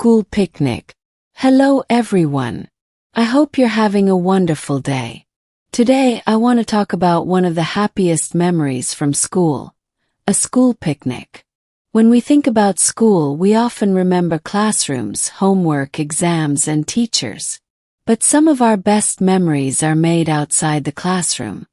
school picnic. Hello everyone. I hope you're having a wonderful day. Today I want to talk about one of the happiest memories from school, a school picnic. When we think about school, we often remember classrooms, homework, exams, and teachers. But some of our best memories are made outside the classroom.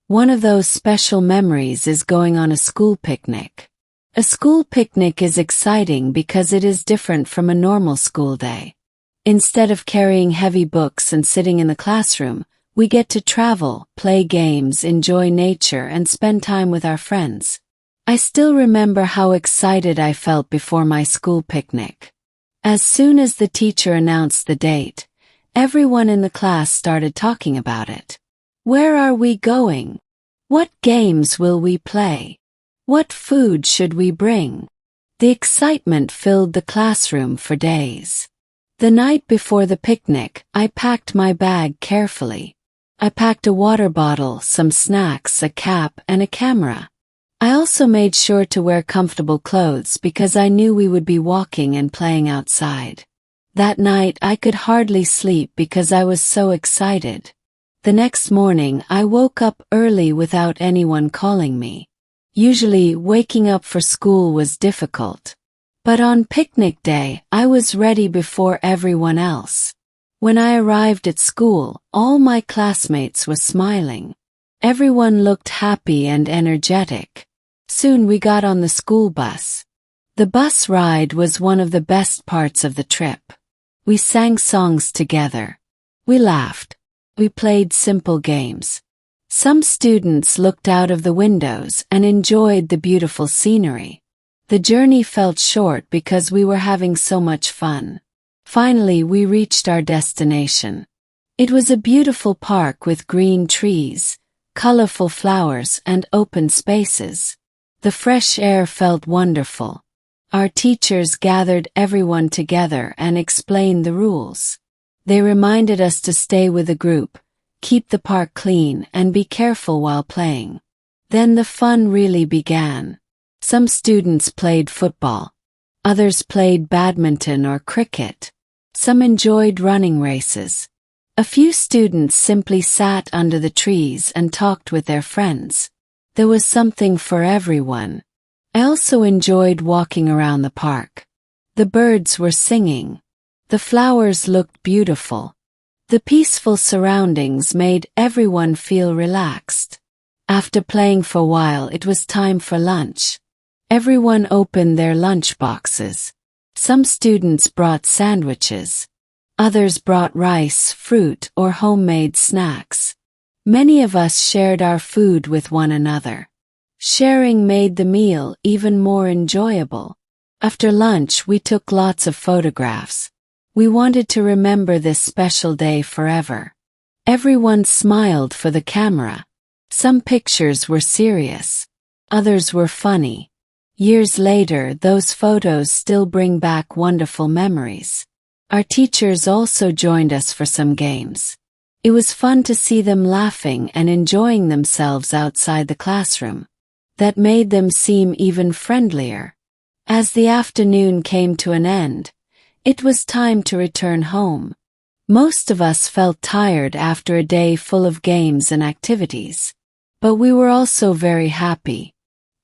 One of those special memories is going on a school picnic. A school picnic is exciting because it is different from a normal school day. Instead of carrying heavy books and sitting in the classroom, we get to travel, play games, enjoy nature, and spend time with our friends. I still remember how excited I felt before my school picnic. As soon as the teacher announced the date, everyone in the class started talking about it. Where are we going? What games will we play? What food should we bring? The excitement filled the classroom for days. The night before the picnic, I packed my bag carefully. I packed a water bottle, some snacks, a cap, and a camera. I also made sure to wear comfortable clothes because I knew we would be walking and playing outside. That night I could hardly sleep because I was so excited. The next morning I woke up early without anyone calling me. Usually waking up for school was difficult. But on picnic day I was ready before everyone else. When I arrived at school, all my classmates were smiling. Everyone looked happy and energetic. Soon we got on the school bus. The bus ride was one of the best parts of the trip. We sang songs together. We laughed. We played simple games. Some students looked out of the windows and enjoyed the beautiful scenery. The journey felt short because we were having so much fun. Finally, we reached our destination. It was a beautiful park with green trees, colorful flowers, and open spaces. The fresh air felt wonderful. Our teachers gathered everyone together and explained the rules. They reminded us to stay with the group, keep the park clean, and be careful while playing. Then the fun really began. Some students played football. Others played badminton or cricket. Some enjoyed running races. A few students simply sat under the trees and talked with their friends. There was something for everyone. I also enjoyed walking around the park. The birds were singing. The flowers looked beautiful. The peaceful surroundings made everyone feel relaxed. After playing for a while, it was time for lunch. Everyone opened their lunch boxes. Some students brought sandwiches. Others brought rice, fruit, or homemade snacks. Many of us shared our food with one another. Sharing made the meal even more enjoyable. After lunch, we took lots of photographs. We wanted to remember this special day forever. Everyone smiled for the camera. Some pictures were serious. Others were funny. Years later, those photos still bring back wonderful memories. Our teachers also joined us for some games. It was fun to see them laughing and enjoying themselves outside the classroom. That made them seem even friendlier. As the afternoon came to an end, it was time to return home. Most of us felt tired after a day full of games and activities. But we were also very happy.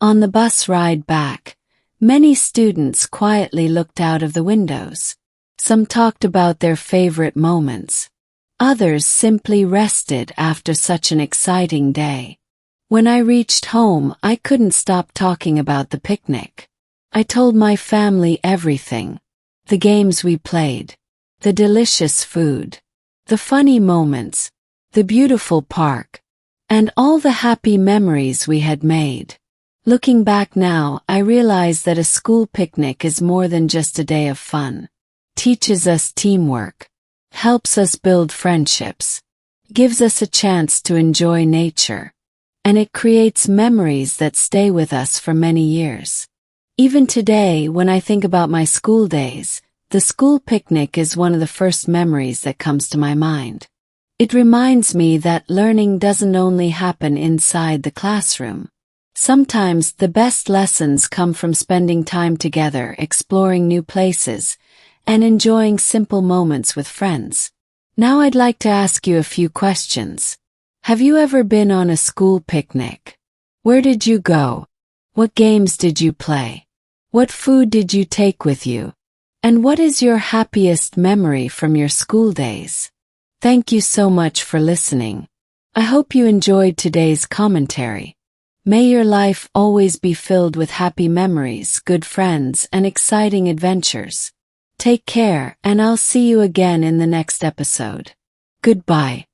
On the bus ride back, many students quietly looked out of the windows. Some talked about their favorite moments. Others simply rested after such an exciting day. When I reached home, I couldn't stop talking about the picnic. I told my family everything. The games we played, the delicious food, the funny moments, the beautiful park, and all the happy memories we had made. Looking back now, I realize that a school picnic is more than just a day of fun. Teaches us teamwork, helps us build friendships, gives us a chance to enjoy nature, and it creates memories that stay with us for many years. Even today, when I think about my school days, the school picnic is one of the first memories that comes to my mind. It reminds me that learning doesn't only happen inside the classroom. Sometimes the best lessons come from spending time together, exploring new places, and enjoying simple moments with friends. Now I'd like to ask you a few questions. Have you ever been on a school picnic? Where did you go? What games did you play? What food did you take with you? And what is your happiest memory from your school days? Thank you so much for listening. I hope you enjoyed today's commentary. May your life always be filled with happy memories, good friends, and exciting adventures. Take care, and I'll see you again in the next episode. Goodbye.